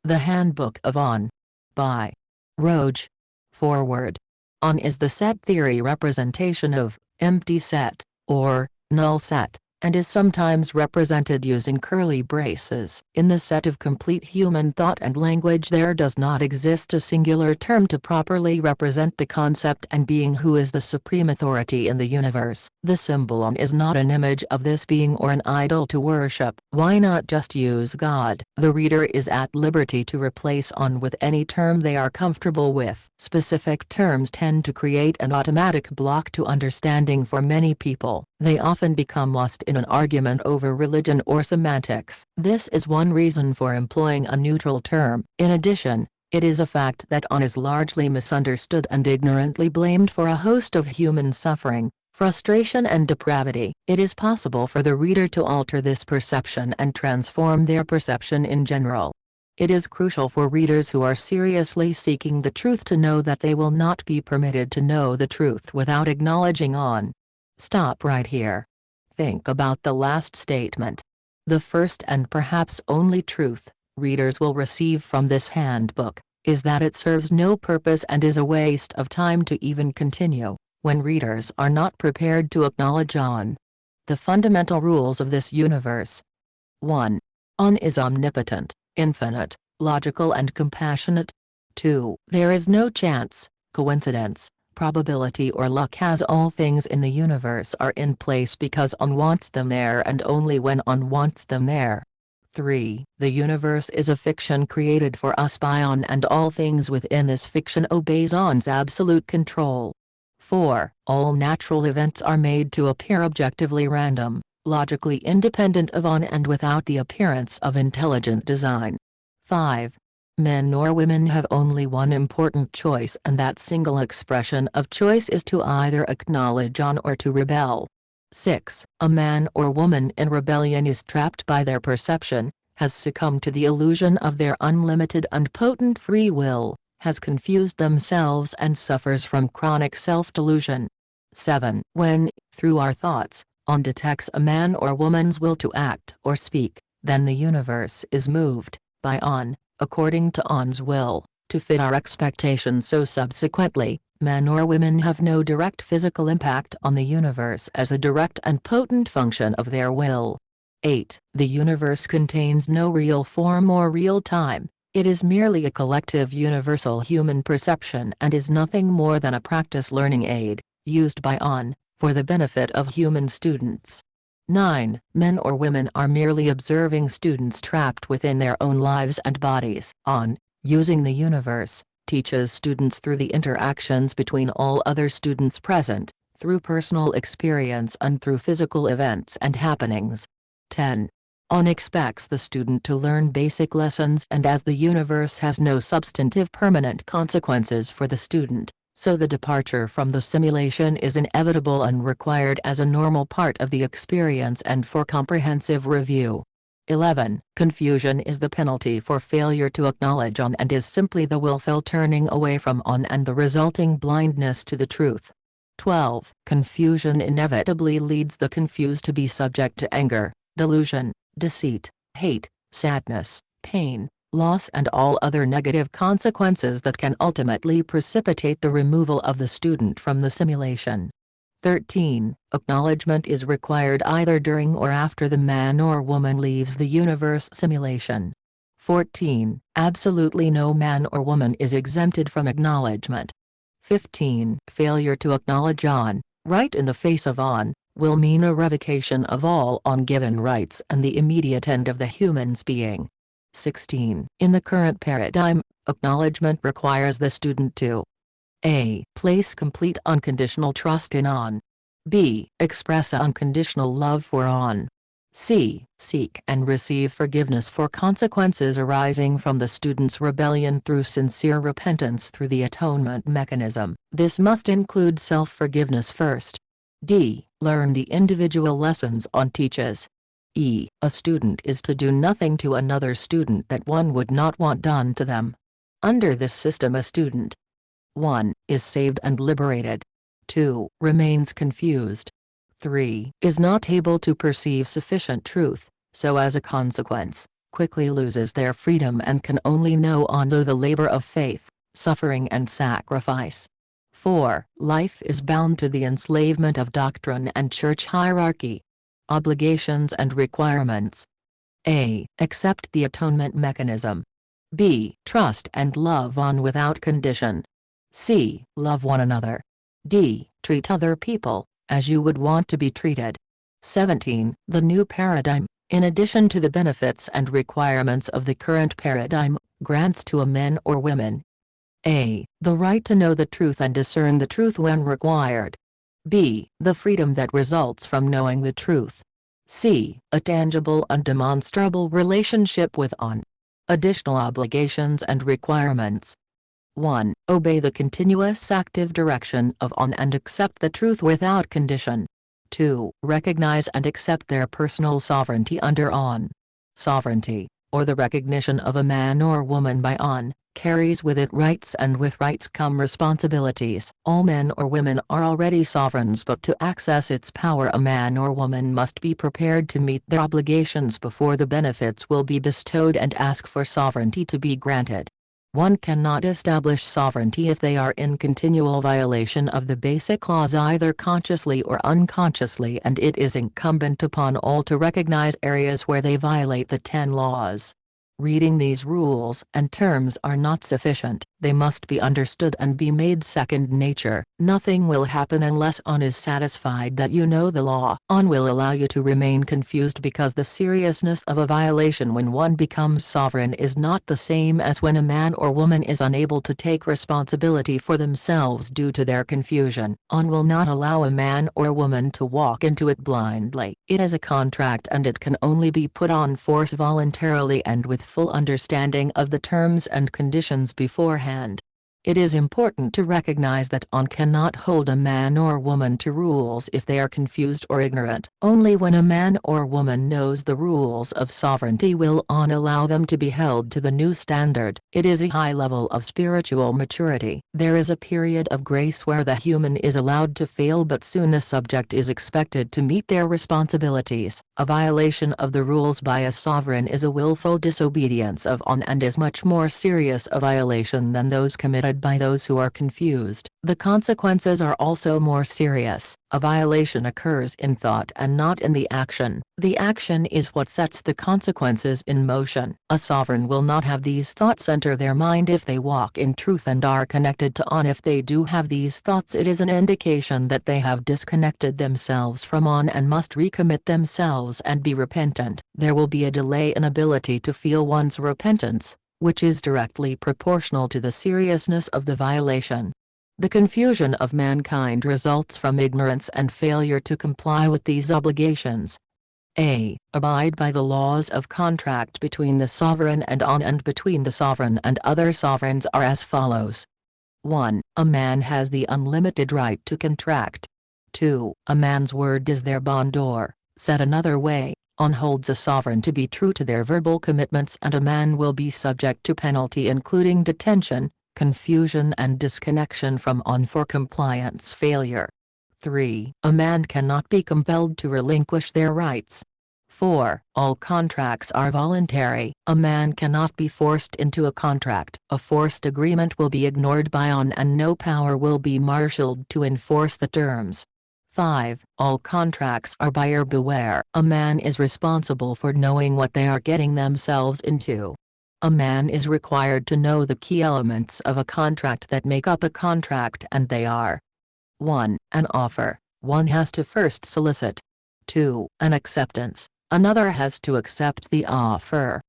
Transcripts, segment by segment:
The Handbook of Ø. By Roage. Foreword. Ø is the set theory representation of empty set, or null set, and is sometimes represented using curly braces. In the set of complete human thought and language there does not exist a singular term to properly represent the concept and being who is the supreme authority in the universe. The symbol Ø is not an image of this being or an idol to worship. Why not just use God? The reader is at liberty to replace Ø with any term they are comfortable with. Specific terms tend to create an automatic block to understanding for many people. They often become lost in an argument over religion or semantics. This is one reason for employing a neutral term. In addition, it is a fact that Ø is largely misunderstood and ignorantly blamed for a host of human suffering, frustration and depravity. It is possible for the reader to alter this perception and transform their perception in general. It is crucial for readers who are seriously seeking the truth to know that they will not be permitted to know the truth without acknowledging Ø. Stop right here. Think about the last statement. The first and perhaps only truth readers will receive from this handbook is that it serves no purpose and is a waste of time to even continue, when readers are not prepared to acknowledge Ø. The fundamental rules of this universe. 1. Ø is omnipotent, infinite, logical and compassionate. 2. There is no chance, coincidence, probability or luck, as all things in the universe are in place because Ø wants them there and only when Ø wants them there. 3. The universe is a fiction created for us by Ø and all things within this fiction obeys Ø's absolute control. 4. All natural events are made to appear objectively random, logically independent of Ø and without the appearance of intelligent design. 5. Men or women have only one important choice, and that single expression of choice is to either acknowledge Ø or to rebel. 6. A man or woman in rebellion is trapped by their perception, has succumbed to the illusion of their unlimited and potent free will, has confused themselves and suffers from chronic self-delusion. 7. When, through our thoughts, Ø detects a man or woman's will to act or speak, then the universe is moved, by Ø, according to Ø's will, to fit our expectations. So subsequently, men or women have no direct physical impact on the universe as a direct and potent function of their will. 8. The universe contains no real form or real time, it is merely a collective universal human perception and is nothing more than a practice learning aid, used by Ø, for the benefit of human students. 9. Men or women are merely observing students trapped within their own lives and bodies. Ø, using the universe, teaches students through the interactions between all other students present, through personal experience and through physical events and happenings. 10. Ø expects the student to learn basic lessons, and as the universe has no substantive permanent consequences for the student, so the departure from the simulation is inevitable and required as a normal part of the experience and for comprehensive review. 11. Confusion is the penalty for failure to acknowledge Ø and is simply the willful turning away from Ø and the resulting blindness to the truth. 12. Confusion inevitably leads the confused to be subject to anger, delusion, deceit, hate, sadness, pain, loss and all other negative consequences that can ultimately precipitate the removal of the student from the simulation. 13. Acknowledgement is required either during or after the man or woman leaves the universe simulation. 14. Absolutely no man or woman is exempted from acknowledgement. 15. Failure to acknowledge Ø, right in the face of Ø, will mean a revocation of all Ø given rights and the immediate end of the human's being. 16. In the current paradigm, acknowledgement requires the student to a. Place complete unconditional trust in Ø. b. Express unconditional love for Ø. c. Seek and receive forgiveness for consequences arising from the student's rebellion through sincere repentance through the atonement mechanism. This must include self-forgiveness first. d. Learn the individual lessons Ø teaches. E. A student is to do nothing to another student that one would not want done to them. Under this system a student 1. Is saved and liberated. 2. Remains confused. 3. Is not able to perceive sufficient truth, so as a consequence, quickly loses their freedom and can only know on through the labor of faith, suffering and sacrifice. 4. Life is bound to the enslavement of doctrine and church hierarchy. Obligations and requirements. A. Accept the atonement mechanism. B. Trust and love on without condition. C. Love one another. D. Treat other people as you would want to be treated. 17. The new paradigm, in addition to the benefits and requirements of the current paradigm, grants to a men or women A. The right to know the truth and discern the truth when required. B. The freedom that results from knowing the truth. C. A tangible and demonstrable relationship with on. Additional obligations and requirements. 1. Obey the continuous active direction of on and accept the truth without condition. 2. Recognize and accept their personal sovereignty under on. Sovereignty, or the recognition of a man or woman by on, carries with it rights, and with rights come responsibilities. All men or women are already sovereigns, but to access its power a man or woman must be prepared to meet their obligations before the benefits will be bestowed and ask for sovereignty to be granted. One cannot establish sovereignty if they are in continual violation of the basic laws either consciously or unconsciously, and it is incumbent upon all to recognize areas where they violate the 10 laws. Reading these rules and terms are not sufficient, they must be understood and be made second nature. Nothing will happen unless on is satisfied that you know the law. On will allow you to remain confused because the seriousness of a violation when one becomes sovereign is not the same as when a man or woman is unable to take responsibility for themselves due to their confusion. On will not allow a man or woman to walk into it blindly. It is a contract, and it can only be put on force voluntarily and with full understanding of the terms and conditions beforehand. It is important to recognize that on cannot hold a man or woman to rules if they are confused or ignorant. Only when a man or woman knows the rules of sovereignty will on allow them to be held to the new standard. It is a high level of spiritual maturity. There is a period of grace where the human is allowed to fail, but soon the subject is expected to meet their responsibilities. A violation of the rules by a sovereign is a willful disobedience of on and is much more serious a violation than those committed by those who are confused. The consequences are also more serious. A violation occurs in thought and not in the action. The action is what sets the consequences in motion. A sovereign will not have these thoughts enter their mind if they walk in truth and are connected to on. If they do have these thoughts, it is an indication that they have disconnected themselves from on and must recommit themselves and be repentant. There will be a delay in ability to feel one's repentance, which is directly proportional to the seriousness of the violation. The confusion of mankind results from ignorance and failure to comply with these obligations. A. Abide by the laws of contract between the sovereign and on, and between the sovereign and other sovereigns are as follows. 1. A man has the unlimited right to contract. 2. A man's word is their bond, or, said another way, on holds a sovereign to be true to their verbal commitments, and a man will be subject to penalty including detention, confusion and disconnection from on for compliance failure. 3. A man cannot be compelled to relinquish their rights. 4. All contracts are voluntary. A man cannot be forced into a contract. A forced agreement will be ignored by on, and no power will be marshaled to enforce the terms. 5. All contracts are buyer beware. A man is responsible for knowing what they are getting themselves into. A man is required to know the key elements of a contract that make up a contract, and they are: 1. An offer. One has to first solicit. 2. An acceptance. Another has to accept the offer.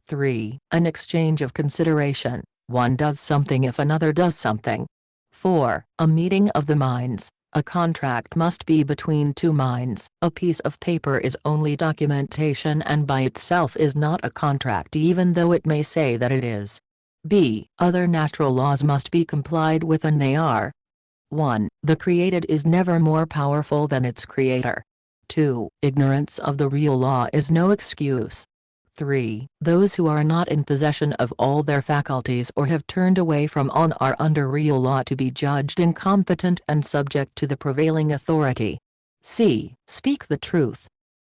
3. An exchange of consideration. One does something if another does something. 4. A meeting of the minds. A contract must be between two minds. A piece of paper is only documentation and by itself is not a contract, even though it may say that it is. B. Other natural laws must be complied with, and they are: 1. The created is never more powerful than its creator. 2. Ignorance of the real law is no excuse. 3. Those who are not in possession of all their faculties or have turned away from on are under real law to be judged incompetent and subject to the prevailing authority. C. Speak the truth.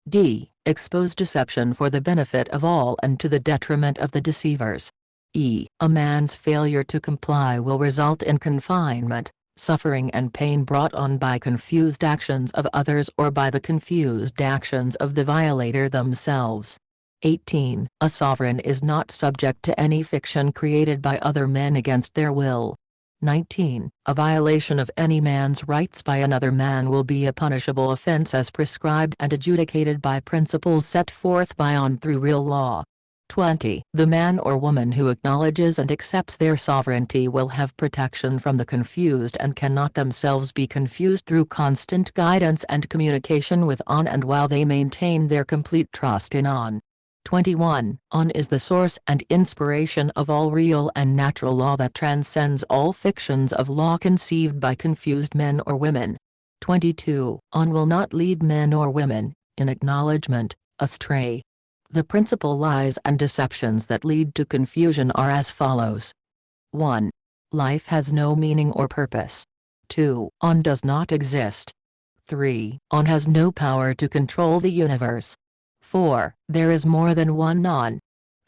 D. Expose deception for the benefit of all and to the detriment of the deceivers. E. A man's failure to comply will result in confinement, suffering and pain brought on by confused actions of others or by the confused actions of the violator themselves. 18. A sovereign is not subject to any fiction created by other men against their will. 19. A violation of any man's rights by another man will be a punishable offense as prescribed and adjudicated by principles set forth by on through real law. 20. The man or woman who acknowledges and accepts their sovereignty will have protection from the confused and cannot themselves be confused through constant guidance and communication with on and while they maintain their complete trust in on. 21. On is the source and inspiration of all real and natural law that transcends all fictions of law conceived by confused men or women. 22. On will not lead men or women, in acknowledgement, astray. The principal lies and deceptions that lead to confusion are as follows. 1. Life has no meaning or purpose. 2. On does not exist. 3. On has no power to control the universe. 4. There is more than one on.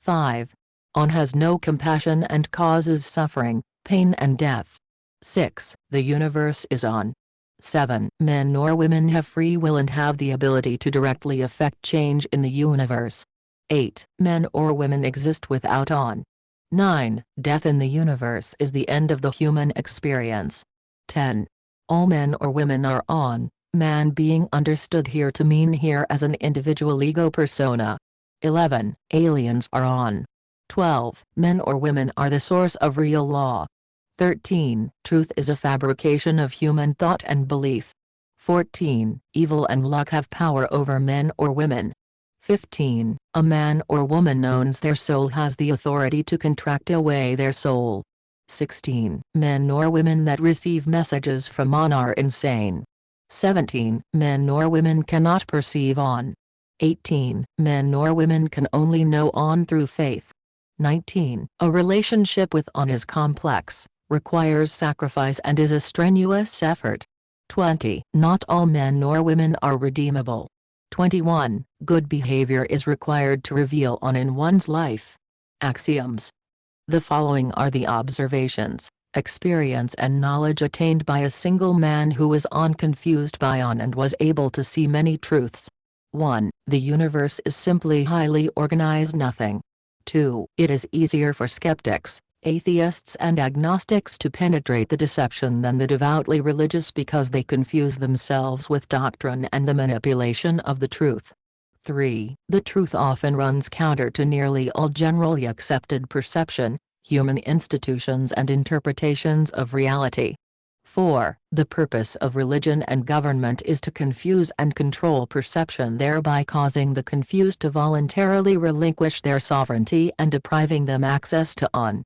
5. On has no compassion and causes suffering, pain and death. 6. The universe is on. 7. Men or women have free will and have the ability to directly affect change in the universe. 8. Men or women exist without on. 9. Death in the universe is the end of the human experience. 10. All men or women are on. Man being understood here to mean here as an individual ego persona. 11. Aliens are on. 12. Men or women are the source of real law. 13. Truth is a fabrication of human thought and belief. 14. Evil and luck have power over men or women. 15. A man or woman owns their soul, has the authority to contract away their soul. 16. Men or women that receive messages from on are insane. 17. Men or women cannot perceive on. 18. Men or women can only know on through faith. 19. A relationship with on is complex, requires sacrifice and is a strenuous effort. 20. Not all men or women are redeemable. 21. Good behavior is required to reveal on in one's life. Axioms. The following are the observations, experience and knowledge attained by a single man who was confused by on and was able to see many truths. 1. The universe is simply highly organized nothing. 2. It is easier for skeptics, atheists and agnostics to penetrate the deception than the devoutly religious because they confuse themselves with doctrine and the manipulation of the truth. 3. The truth often runs counter to nearly all generally accepted perception, human institutions and interpretations of reality. 4. The purpose of religion and government is to confuse and control perception, thereby causing the confused to voluntarily relinquish their sovereignty and depriving them access to on.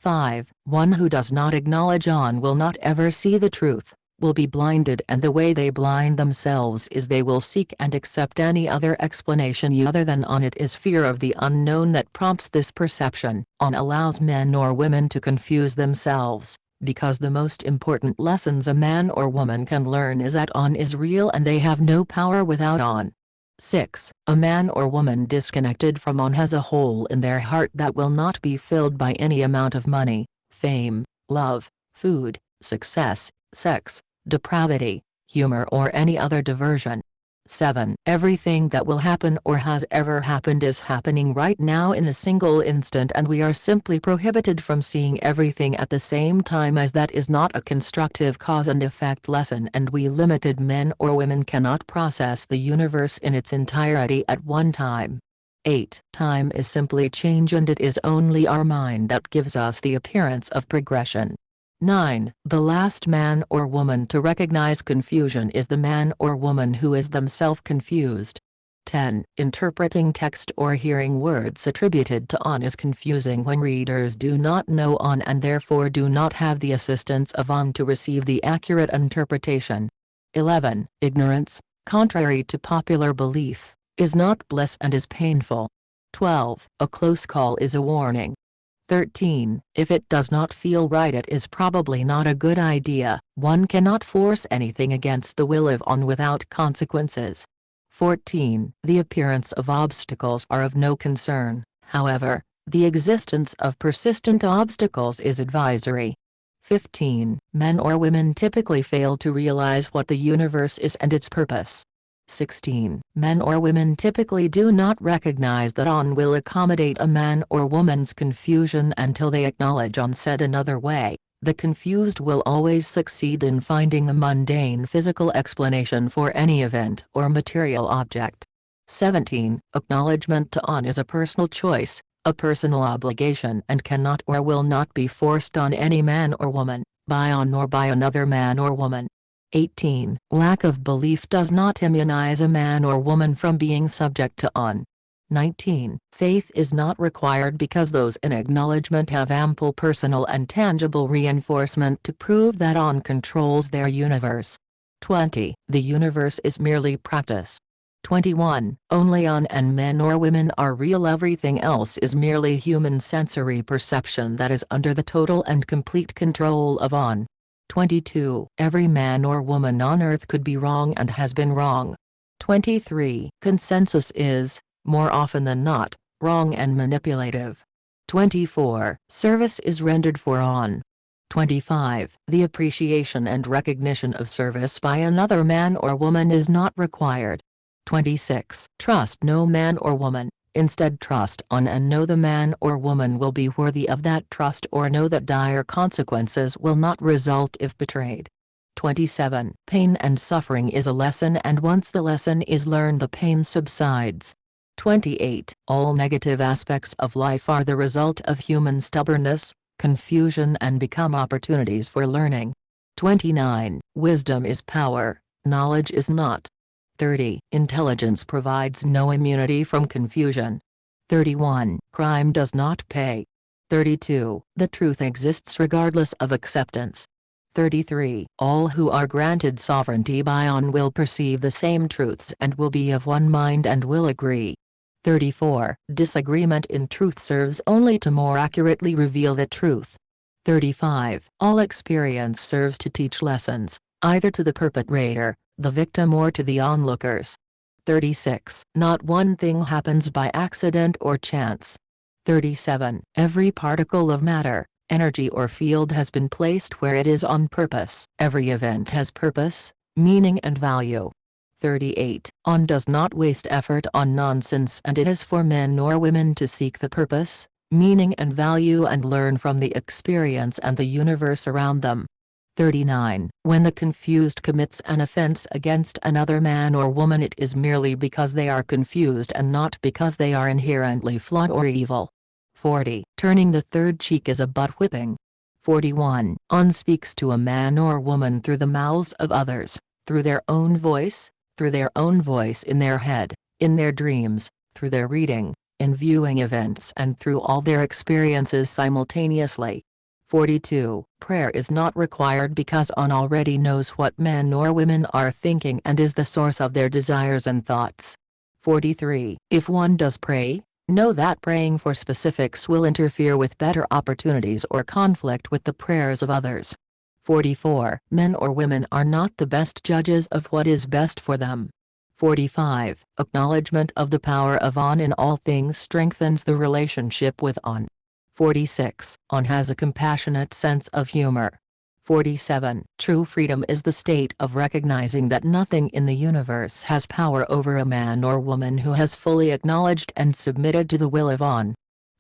5. One who does not acknowledge on will not ever see the truth, will be blinded, and the way they blind themselves is they will seek and accept any other explanation other than on. It is fear of the unknown that prompts this perception. On allows men or women to confuse themselves, because the most important lessons a man or woman can learn is that on is real and they have no power without on. 6. A man or woman disconnected from on has a hole in their heart that will not be filled by any amount of money, fame, love, food, success, sex, depravity, humor or any other diversion. 7. Everything that will happen or has ever happened is happening right now in a single instant, and we are simply prohibited from seeing everything at the same time, as that is not a constructive cause and effect lesson, and we limited men or women cannot process the universe in its entirety at one time. 8. Time is simply change, and it is only our mind that gives us the appearance of progression. 9. The last man or woman to recognize confusion is the man or woman who is themselves confused. 10. Interpreting text or hearing words attributed to on is confusing when readers do not know on and therefore do not have the assistance of on to receive the accurate interpretation. 11. Ignorance, contrary to popular belief, is not bliss and is painful. 12. A close call is a warning. 13. If it does not feel right, it is probably not a good idea. One cannot force anything against the will of on without consequences. 14. The appearance of obstacles are of no concern, however, the existence of persistent obstacles is advisory. 15. Men or women typically fail to realize what the universe is and its purpose. 16. Men or women typically do not recognize that On will accommodate a man or woman's confusion until they acknowledge On. Said another way, the confused will always succeed in finding the mundane physical explanation for any event or material object. 17. Acknowledgement to On is a personal choice, a personal obligation, and cannot or will not be forced on any man or woman, by On or by another man or woman. 18. Lack of belief does not immunize a man or woman from being subject to On. 19. Faith is not required because those in acknowledgement have ample personal and tangible reinforcement to prove that On controls their universe. 20. The universe is merely practice. 21. Only On and men or women are real. Everything else is merely human sensory perception that is under the total and complete control of On. 22. Every man or woman on earth could be wrong and has been wrong. 23. Consensus is, more often than not, wrong and manipulative. 24. Service is rendered for On. 25. The appreciation and recognition of service by another man or woman is not required. 26. Trust no man or woman, instead trust On and know the man or woman will be worthy of that trust or know that dire consequences will not result if betrayed. 27. Pain and suffering is a lesson, and once the lesson is learned the pain subsides. 28. All negative aspects of life are the result of human stubbornness, confusion, and become opportunities for learning. 29. Wisdom is power, knowledge is not. 30. Intelligence provides no immunity from confusion. 31. Crime does not pay. 32. The truth exists regardless of acceptance. 33. All who are granted sovereignty by On will perceive the same truths and will be of one mind and will agree. 34. Disagreement in truth serves only to more accurately reveal the truth. 35. All experience serves to teach lessons, either to the perpetrator, the victim, or to the onlookers. 36. Not one thing happens by accident or chance. 37. Every particle of matter, energy or field has been placed where it is on purpose. Every event has purpose, meaning and value. 38. On does not waste effort on nonsense, and it is for men or women to seek the purpose, meaning and value and learn from the experience and the universe around them. 39. When the confused commits an offense against another man or woman, it is merely because they are confused and not because they are inherently flawed or evil. 40. Turning the third cheek is a butt whipping. 41. On speaks to a man or woman through the mouths of others, through their own voice in their head, in their dreams, through their reading, in viewing events, and through all their experiences simultaneously. 42. Prayer is not required because On already knows what men or women are thinking and is the source of their desires and thoughts. 43. If one does pray, know that praying for specifics will interfere with better opportunities or conflict with the prayers of others. 44. Men or women are not the best judges of what is best for them. 45. Acknowledgement of the power of On in all things strengthens the relationship with On. 46. On has a compassionate sense of humor. 47. True freedom is the state of recognizing that nothing in the universe has power over a man or woman who has fully acknowledged and submitted to the will of On.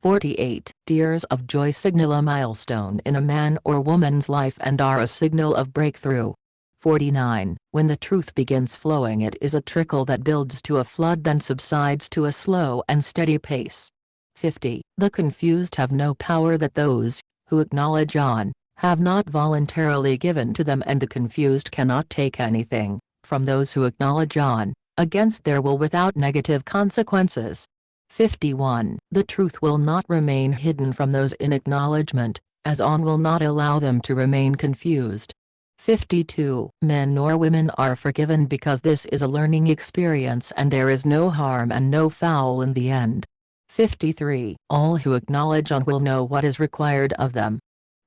48. Tears of joy signal a milestone in a man or woman's life and are a signal of breakthrough. 49. When the truth begins flowing, it is a trickle that builds to a flood then subsides to a slow and steady pace. 50. The confused have no power that those, who acknowledge On, have not voluntarily given to them, and the confused cannot take anything, from those who acknowledge On, against their will without negative consequences. 51. The truth will not remain hidden from those in acknowledgement, as On will not allow them to remain confused. 52. Men or women are forgiven because this is a learning experience and there is no harm and no foul in the end. 53. All who acknowledge On will know what is required of them.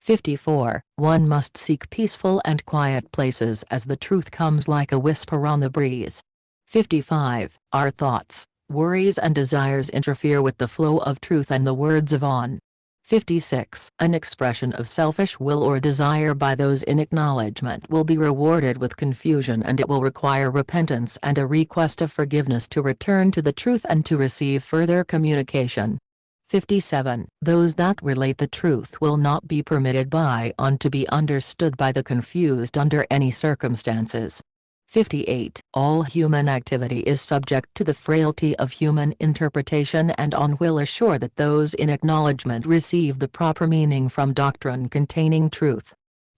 54. One must seek peaceful and quiet places as the truth comes like a whisper on the breeze. 55. Our thoughts, worries and desires interfere with the flow of truth and the words of On. 56. An expression of selfish will or desire by those in acknowledgement will be rewarded with confusion, and it will require repentance and a request of forgiveness to return to the truth and to receive further communication. 57. Those that relate the truth will not be permitted by On to be understood by the confused under any circumstances. 58. All human activity is subject to the frailty of human interpretation, and On will assure that those in acknowledgement receive the proper meaning from doctrine containing truth.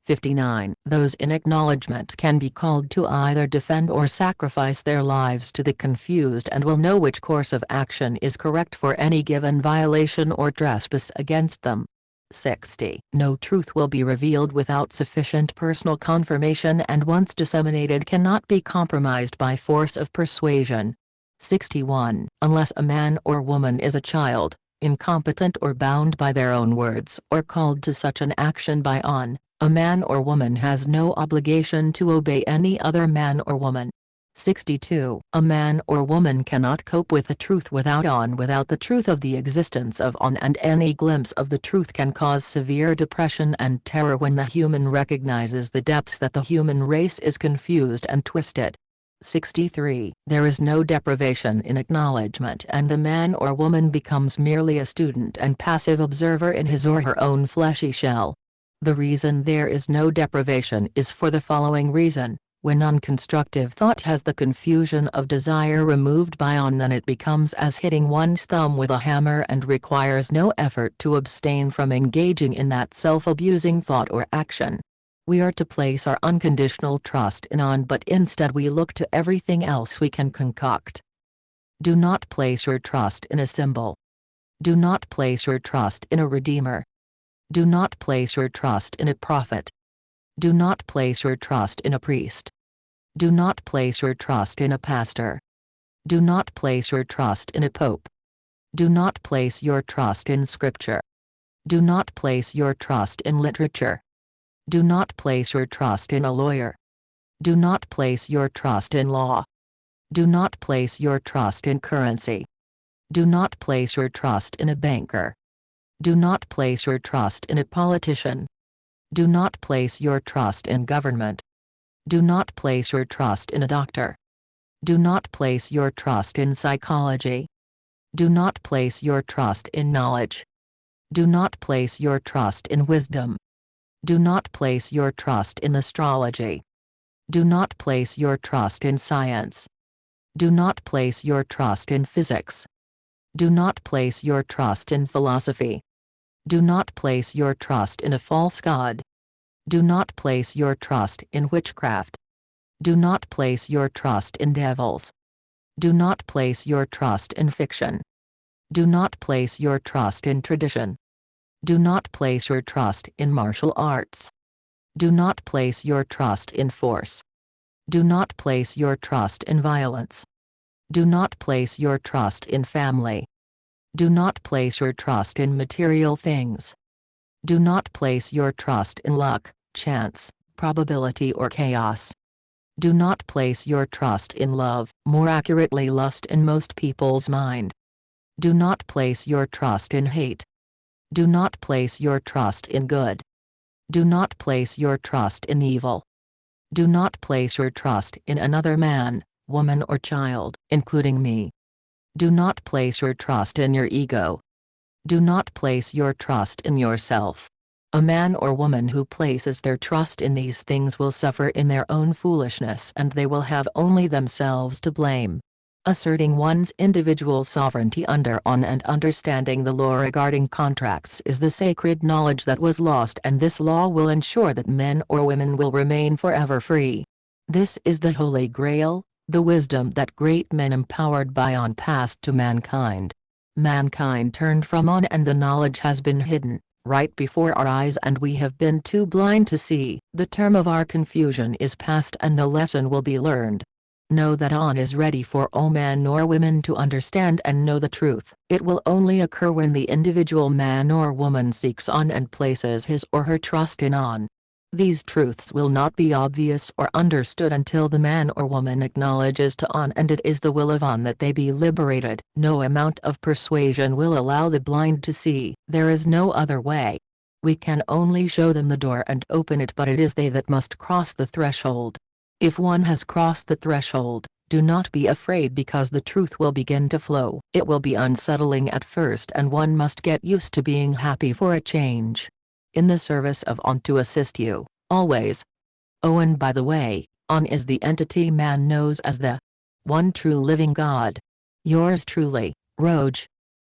59. Those in acknowledgement can be called to either defend or sacrifice their lives to the confused, and will know which course of action is correct for any given violation or trespass against them. 60. No truth will be revealed without sufficient personal confirmation, and once disseminated cannot be compromised by force of persuasion. 61. Unless a man or woman is a child, incompetent or bound by their own words or called to such an action by On, a man or woman has no obligation to obey any other man or woman. 62. A man or woman cannot cope with the truth without On without the truth of the existence of On, and any glimpse of the truth can cause severe depression and terror when the human recognizes the depths that the human race is confused and twisted. 63. There is no deprivation in acknowledgement, and the man or woman becomes merely a student and passive observer in his or her own fleshy shell. The reason there is no deprivation is for the following reason. When unconstructive thought has the confusion of desire removed by On, then it becomes as hitting one's thumb with a hammer and requires no effort to abstain from engaging in that self-abusing thought or action. We are to place our unconditional trust in On, but instead we look to everything else we can concoct. Do not place your trust in a symbol. Do not place your trust in a redeemer. Do not place your trust in a prophet. Do not place your trust in a priest. Do not place your trust in a pastor. Do not place your trust in a pope. Do not place your trust in scripture. Do not place your trust in literature. Do not place your trust in a lawyer. Do not place your trust in law. Do not place your trust in currency. Do not place your trust in a banker. Do not place your trust in a politician. Do not place your trust in government. Do not place your trust in a doctor. Do not place your trust in psychology. Do not place your trust in knowledge. Do not place your trust in wisdom. Do not place your trust in astrology. Do not place your trust in science. Do not place your trust in physics. Do not place your trust in philosophy. Do not place your trust in a false god. Do not place your trust in witchcraft. Do not place your trust in devils. Do not place your trust in fiction. Do not place your trust in tradition. Do not place your trust in martial arts. Do not place your trust in force. Do not place your trust in violence. Do not place your trust in family. Do not place your trust in material things. Do not place your trust in luck, chance, probability or chaos. Do not place your trust in love, more accurately lust in most people's mind. Do not place your trust in hate. Do not place your trust in good. Do not place your trust in evil. Do not place your trust in another man, woman or child, including me. Do not place your trust in your ego. Do not place your trust in yourself. A man or woman who places their trust in these things will suffer in their own foolishness, and they will have only themselves to blame. Asserting one's individual sovereignty under On and understanding the law regarding contracts is the sacred knowledge that was lost, and this law will ensure that men or women will remain forever free. This is the Holy Grail, the wisdom that great men empowered by On passed to mankind. Mankind turned from On, and the knowledge has been hidden right before our eyes, and we have been too blind to see. The term of our confusion is past, and the lesson will be learned. Know that On is ready for all men or women to understand and know the truth. It will only occur when the individual man or woman seeks On and places his or her trust in On. These truths will not be obvious or understood until the man or woman acknowledges to On and it is the will of On that they be liberated. No amount of persuasion will allow the blind to see. There is no other way. We can only show them the door and open it, but it is they that must cross the threshold. If one has crossed the threshold, do not be afraid, because the truth will begin to flow. It will be unsettling at first and one must get used to being happy for a change. In the service of On to assist you, always. Oh, and by the way, On is the entity man knows as the one true living God. Yours truly, Roage.